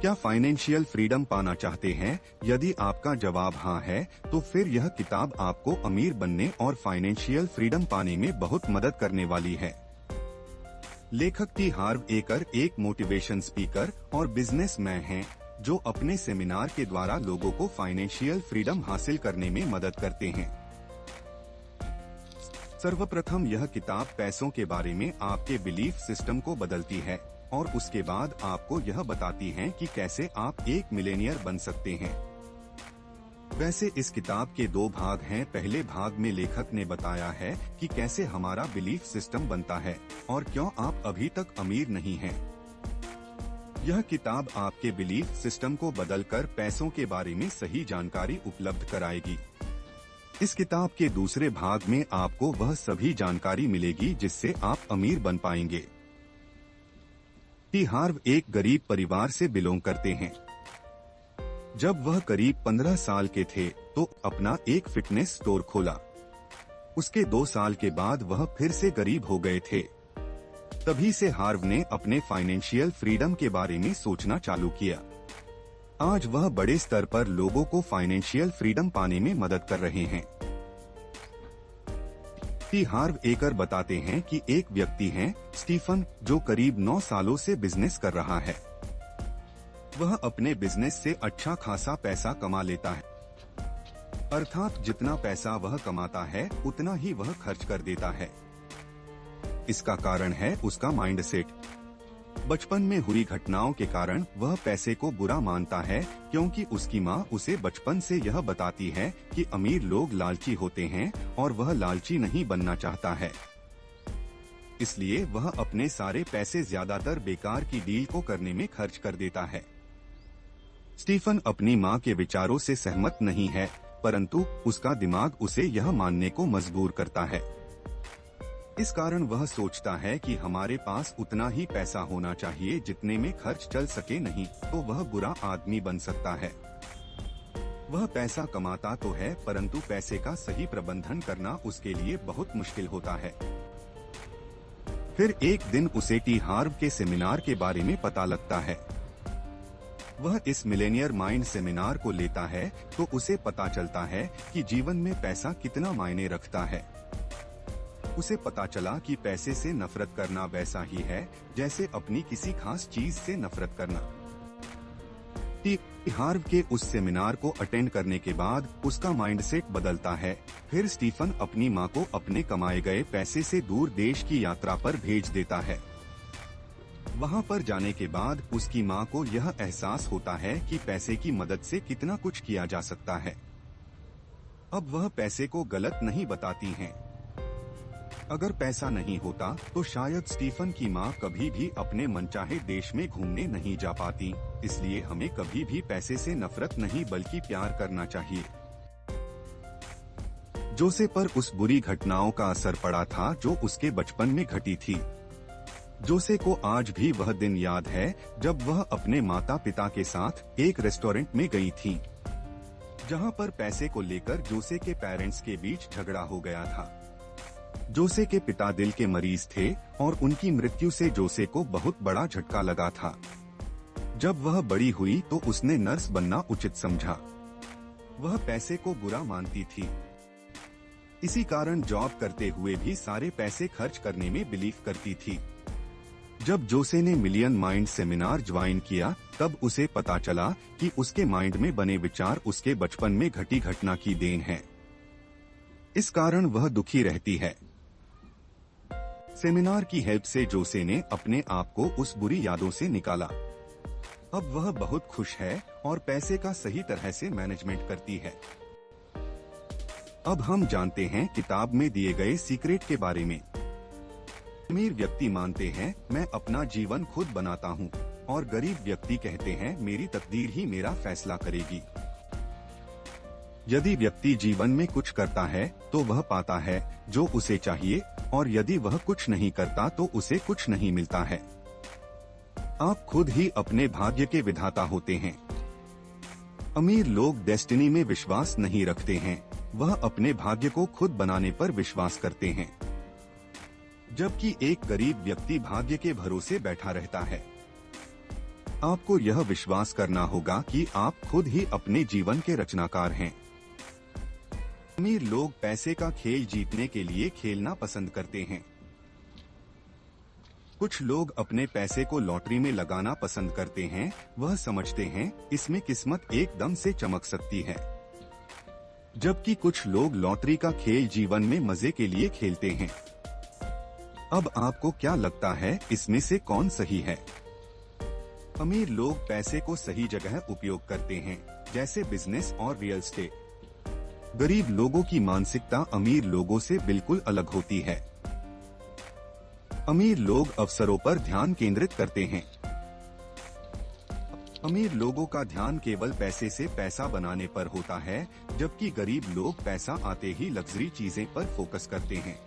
क्या financial freedom पाना चाहते हैं? यदि आपका जवाब हाँ है, तो फिर यह किताब आपको अमीर बनने और फाइनेंशियल फ्रीडम पाने में बहुत मदद करने वाली है। लेखक टी हार्व एकर एक मोटिवेशन स्पीकर और बिजनेसमैन हैं, जो अपने सेमिनार के द्वारा लोगों को फाइनेंशियल फ्रीडम हासिल करने में मदद करते हैं। सर्वप्रथम यह किताब पैसों के बारे में आपके बिलीफ सिस्टम को बदलती है और उसके बाद आपको यह बताती है कि कैसे आप एक मिलेनियर बन सकते हैं। वैसे इस किताब के 2 भाग हैं। पहले भाग में लेखक ने बताया है कि कैसे हमारा बिलीफ सिस्टम बनता है और क्यों आप अभी तक अमीर नहीं हैं। यह किताब आपके बिलीफ सिस्टम को बदलकर पैसों के बारे में सही जानकारी उपलब्ध कराएगी। इस किताब के दूसरे भाग में आपको वह सभी जानकारी मिलेगी जिससे आप अमीर बन पाएंगे। टी हार्व एक गरीब परिवार से बिलोंग करते हैं। जब वह करीब 15 साल के थे तो अपना एक फिटनेस स्टोर खोला। उसके 2 साल के बाद वह फिर से गरीब हो गए थे। तभी से हार्व ने अपने फाइनेंशियल फ्रीडम के बारे में सोचना चालू किया। आज वह बड़े स्तर पर लोगों को फाइनेंशियल फ्रीडम पाने में मदद कर रहे हैं। टी हार्व एकर बताते हैं कि एक व्यक्ति है स्टीफन, जो करीब 9 सालों से बिजनेस कर रहा है। वह अपने बिजनेस से अच्छा खासा पैसा कमा लेता है, अर्थात जितना पैसा वह कमाता है उतना ही वह खर्च कर देता है। इसका कारण है उसका माइंडसेट। बचपन में हुई घटनाओं के कारण वह पैसे को बुरा मानता है, क्योंकि उसकी माँ उसे बचपन से यह बताती है कि अमीर लोग लालची होते हैं और वह लालची नहीं बनना चाहता है। इसलिए वह अपने सारे पैसे ज्यादातर बेकार की डील को करने में खर्च कर देता है। स्टीफन अपनी माँ के विचारों से सहमत नहीं है, परंतु उसका दिमाग उसे यह मानने को मजबूर करता है। इस कारण वह सोचता है कि हमारे पास उतना ही पैसा होना चाहिए जितने में खर्च चल सके, नहीं तो वह बुरा आदमी बन सकता है। वह पैसा कमाता तो है, परंतु पैसे का सही प्रबंधन करना उसके लिए बहुत मुश्किल होता है। फिर एक दिन उसे टी हार्व के सेमिनार के बारे में पता लगता है। वह इस मिलेनियर माइंड सेमिनार को लेता है तो उसे पता चलता है कि जीवन में पैसा कितना मायने रखता है। उसे पता चला कि पैसे से नफरत करना वैसा ही है जैसे अपनी किसी खास चीज से नफरत करना। टी हार्व के उस सेमिनार को अटेंड करने के बाद उसका माइंडसेट बदलता है। फिर स्टीफन अपनी माँ को अपने कमाए गए पैसे से दूर देश की यात्रा पर भेज देता है। वहाँ पर जाने के बाद उसकी माँ को यह एहसास होता है कि पैसे की मदद से कितना कुछ किया जा सकता है। अब वह पैसे को गलत नहीं बताती हैं। अगर पैसा नहीं होता तो शायद स्टीफन की माँ कभी भी अपने मनचाहे देश में घूमने नहीं जा पाती। इसलिए हमें कभी भी पैसे से नफरत नहीं बल्कि प्यार करना चाहिए। जोसे पर उस बुरी घटनाओं का असर पड़ा था जो उसके बचपन में घटी थी। जोसे को आज भी वह दिन याद है जब वह अपने माता पिता के साथ एक रेस्टोरेंट में गई थी, जहां पर पैसे को लेकर जोसे के पेरेंट्स के बीच झगड़ा हो गया था। जोसे के पिता दिल के मरीज थे और उनकी मृत्यु से जोसे को बहुत बड़ा झटका लगा था। जब वह बड़ी हुई तो उसने नर्स बनना उचित समझा। वह पैसे को बुरा मानती थी, इसी कारण जॉब करते हुए भी सारे पैसे खर्च करने में बिलीव करती थी। जब जोसे ने मिलियन माइंड सेमिनार ज्वाइन किया तब उसे पता चला कि उसके माइंड में बने विचार उसके बचपन में घटी घटना की देन है। इस कारण वह दुखी रहती है। सेमिनार की हेल्प से जोसे ने अपने आप को उस बुरी यादों से निकाला। अब वह बहुत खुश है और पैसे का सही तरह से मैनेजमेंट करती है। अब हम जानते हैं किताब में दिए गए सीक्रेट के बारे में। अमीर व्यक्ति मानते हैं मैं अपना जीवन खुद बनाता हूँ, और गरीब व्यक्ति कहते हैं मेरी तकदीर ही मेरा फैसला करेगी। यदि व्यक्ति जीवन में कुछ करता है तो वह पाता है जो उसे चाहिए, और यदि वह कुछ नहीं करता तो उसे कुछ नहीं मिलता है। आप खुद ही अपने भाग्य के विधाता होते हैं। अमीर लोग डेस्टिनी में विश्वास नहीं रखते हैं, वह अपने भाग्य को खुद बनाने पर विश्वास करते हैं। जबकि एक गरीब व्यक्ति भाग्य के भरोसे बैठा रहता है। आपको यह विश्वास करना होगा कि आप खुद ही अपने जीवन के रचनाकार हैं। अमीर लोग पैसे का खेल जीतने के लिए खेलना पसंद करते हैं। कुछ लोग अपने पैसे को लॉटरी में लगाना पसंद करते हैं। वह समझते हैं इसमें किस्मत एकदम से चमक सकती है। जबकि कुछ लोग लॉटरी का खेल जीवन में मजे के लिए खेलते हैं। अब आपको क्या लगता है, इसमें से कौन सही है? अमीर लोग पैसे को सही जगह उपयोग करते हैं, जैसे बिजनेस और रियल एस्टेट। गरीब लोगों की मानसिकता अमीर लोगों से बिल्कुल अलग होती है। अमीर लोग अवसरों पर ध्यान केंद्रित करते हैं। अमीर लोगों का ध्यान केवल पैसे से पैसा बनाने पर होता है, जबकि गरीब लोग पैसा आते ही लग्जरी चीजें पर फोकस करते हैं।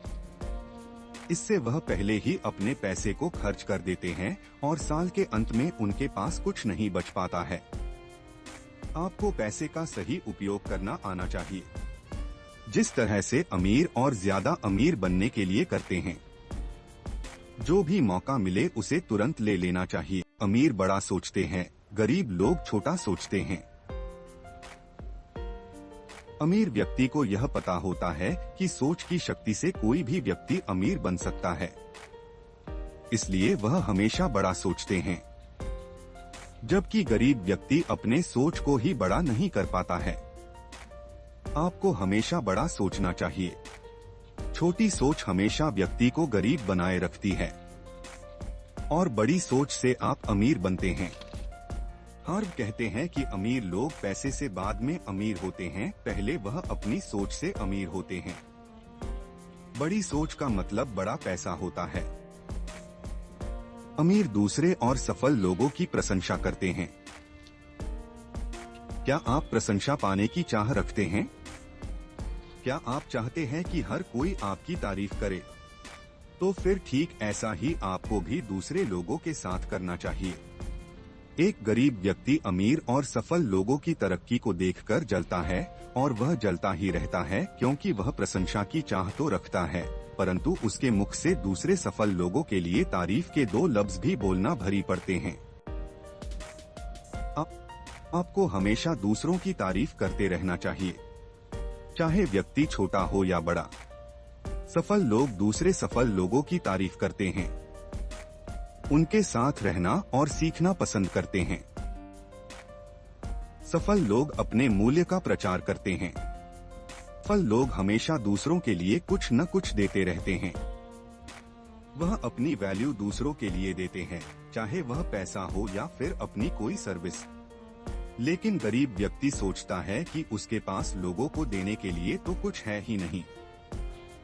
इससे वह पहले ही अपने पैसे को खर्च कर देते हैं और साल के अंत में उनके पास कुछ नहीं बच पाता है। आपको पैसे का सही उपयोग करना आना चाहिए, जिस तरह से अमीर और ज्यादा अमीर बनने के लिए करते हैं। जो भी मौका मिले उसे तुरंत ले लेना चाहिए। अमीर बड़ा सोचते हैं, गरीब लोग छोटा सोचते हैं। अमीर व्यक्ति को यह पता होता है कि सोच की शक्ति से कोई भी व्यक्ति अमीर बन सकता है, इसलिए वह हमेशा बड़ा सोचते हैं। जबकि गरीब व्यक्ति अपने सोच को ही बड़ा नहीं कर पाता है। आपको हमेशा बड़ा सोचना चाहिए। छोटी सोच हमेशा व्यक्ति को गरीब बनाए रखती है और बड़ी सोच से आप अमीर बनते हैं। हार्व कहते हैं कि अमीर लोग पैसे से बाद में अमीर होते हैं, पहले वह अपनी सोच से अमीर होते हैं। बड़ी सोच का मतलब बड़ा पैसा होता है। अमीर दूसरे और सफल लोगों की प्रशंसा करते हैं। क्या आप प्रशंसा पाने की चाह रखते हैं? क्या आप चाहते हैं कि हर कोई आपकी तारीफ करे? तो फिर ठीक ऐसा ही आपको भी दूसरे लोगों के साथ करना चाहिए। एक गरीब व्यक्ति अमीर और सफल लोगों की तरक्की को देखकर जलता है और वह जलता ही रहता है, क्योंकि वह प्रशंसा की चाह तो रखता है, परंतु उसके मुख से दूसरे सफल लोगों के लिए तारीफ के दो लफ्ज भी बोलना भारी पड़ते हैं। आपको हमेशा दूसरों की तारीफ करते रहना चाहिए, चाहे व्यक्ति छोटा हो या बड़ा। सफल लोग दूसरे सफल लोगों की तारीफ करते हैं, उनके साथ रहना और सीखना पसंद करते हैं। सफल लोग अपने मूल्य का प्रचार करते हैं। सफल लोग हमेशा दूसरों के लिए कुछ न कुछ देते रहते हैं। वह अपनी वैल्यू दूसरों के लिए देते हैं, चाहे वह पैसा हो या फिर अपनी कोई सर्विस। लेकिन गरीब व्यक्ति सोचता है कि उसके पास लोगों को देने के लिए तो कुछ है ही नहीं,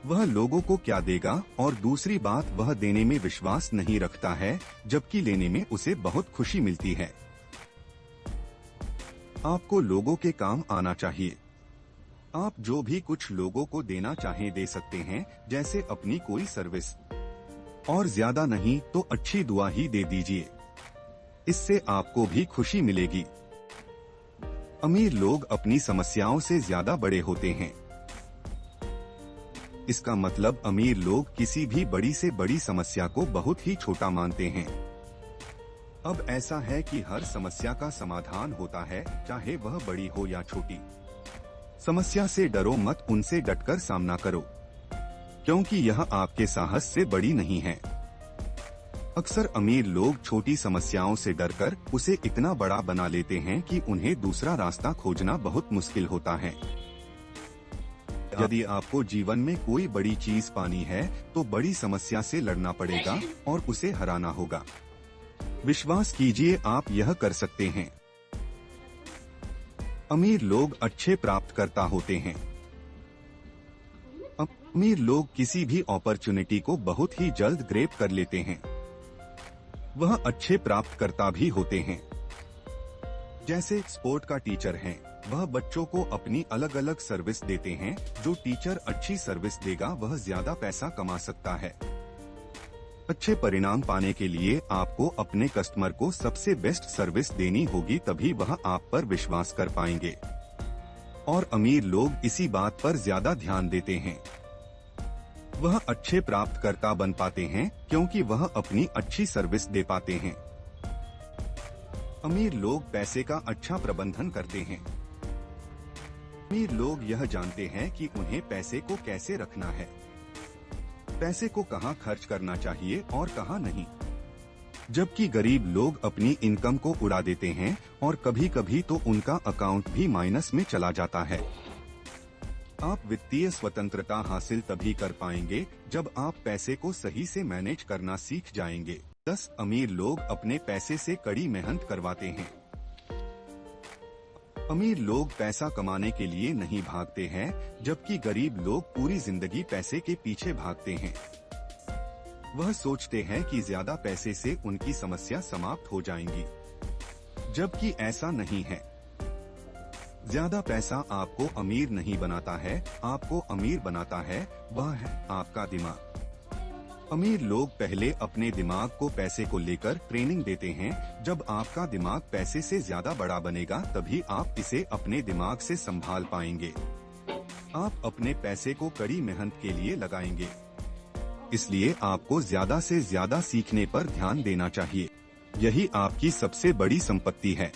वह लोगों को क्या देगा। और दूसरी बात, वह देने में विश्वास नहीं रखता है, जबकि लेने में उसे बहुत खुशी मिलती है। आपको लोगों के काम आना चाहिए। आप जो भी कुछ लोगों को देना चाहें दे सकते हैं, जैसे अपनी कोई सर्विस, और ज्यादा नहीं तो अच्छी दुआ ही दे दीजिए, इससे आपको भी खुशी मिलेगी। अमीर लोग अपनी समस्याओं से ज्यादा बड़े होते हैं। इसका मतलब अमीर लोग किसी भी बड़ी से बड़ी समस्या को बहुत ही छोटा मानते हैं। अब ऐसा है कि हर समस्या का समाधान होता है, चाहे वह बड़ी हो या छोटी। समस्या से डरो मत, उनसे डटकर सामना करो, क्योंकि यह आपके साहस से बड़ी नहीं है। अक्सर अमीर लोग छोटी समस्याओं से डरकर उसे इतना बड़ा बना लेते हैं कि उन्हें दूसरा रास्ता खोजना बहुत मुश्किल होता है। यदि आपको जीवन में कोई बड़ी चीज पानी है तो बड़ी समस्या से लड़ना पड़ेगा और उसे हराना होगा। विश्वास कीजिए, आप यह कर सकते हैं। अमीर लोग अच्छे प्राप्तकर्ता होते हैं। अमीर लोग किसी भी अपॉर्चुनिटी को बहुत ही जल्द ग्रैब कर लेते हैं। वह अच्छे प्राप्तकर्ता भी होते हैं। जैसे स्पोर्ट का टीचर है, वह बच्चों को अपनी अलग अलग सर्विस देते हैं। जो टीचर अच्छी सर्विस देगा वह ज्यादा पैसा कमा सकता है। अच्छे परिणाम पाने के लिए आपको अपने कस्टमर को सबसे बेस्ट सर्विस देनी होगी, तभी वह आप पर विश्वास कर पाएंगे। और अमीर लोग इसी बात पर ज्यादा ध्यान देते हैं। वह अच्छे प्राप्तकर्ता बन पाते हैं क्योंकि वह अपनी अच्छी सर्विस दे पाते हैं। अमीर लोग पैसे का अच्छा प्रबंधन करते हैं। अमीर लोग यह जानते हैं कि उन्हें पैसे को कैसे रखना है, पैसे को कहां खर्च करना चाहिए और कहां नहीं। जबकि गरीब लोग अपनी इनकम को उड़ा देते हैं और कभी कभी तो उनका अकाउंट भी माइनस में चला जाता है। आप वित्तीय स्वतंत्रता हासिल तभी कर पाएंगे जब आप पैसे को सही से मैनेज करना सीख जाएंगे। 10 अमीर लोग अपने पैसे से कड़ी मेहनत करवाते हैं। अमीर लोग पैसा कमाने के लिए नहीं भागते हैं, जबकि गरीब लोग पूरी जिंदगी पैसे के पीछे भागते हैं। वह सोचते हैं कि ज्यादा पैसे से उनकी समस्या समाप्त हो जाएंगी, जबकि ऐसा नहीं है। ज्यादा पैसा आपको अमीर नहीं बनाता है, आपको अमीर बनाता है वह है आपका दिमाग। अमीर लोग पहले अपने दिमाग को पैसे को लेकर ट्रेनिंग देते हैं। जब आपका दिमाग पैसे से ज्यादा बड़ा बनेगा तभी आप इसे अपने दिमाग से संभाल पाएंगे। आप अपने पैसे को कड़ी मेहनत के लिए लगाएंगे, इसलिए आपको ज्यादा से ज्यादा सीखने पर ध्यान देना चाहिए। यही आपकी सबसे बड़ी संपत्ति है।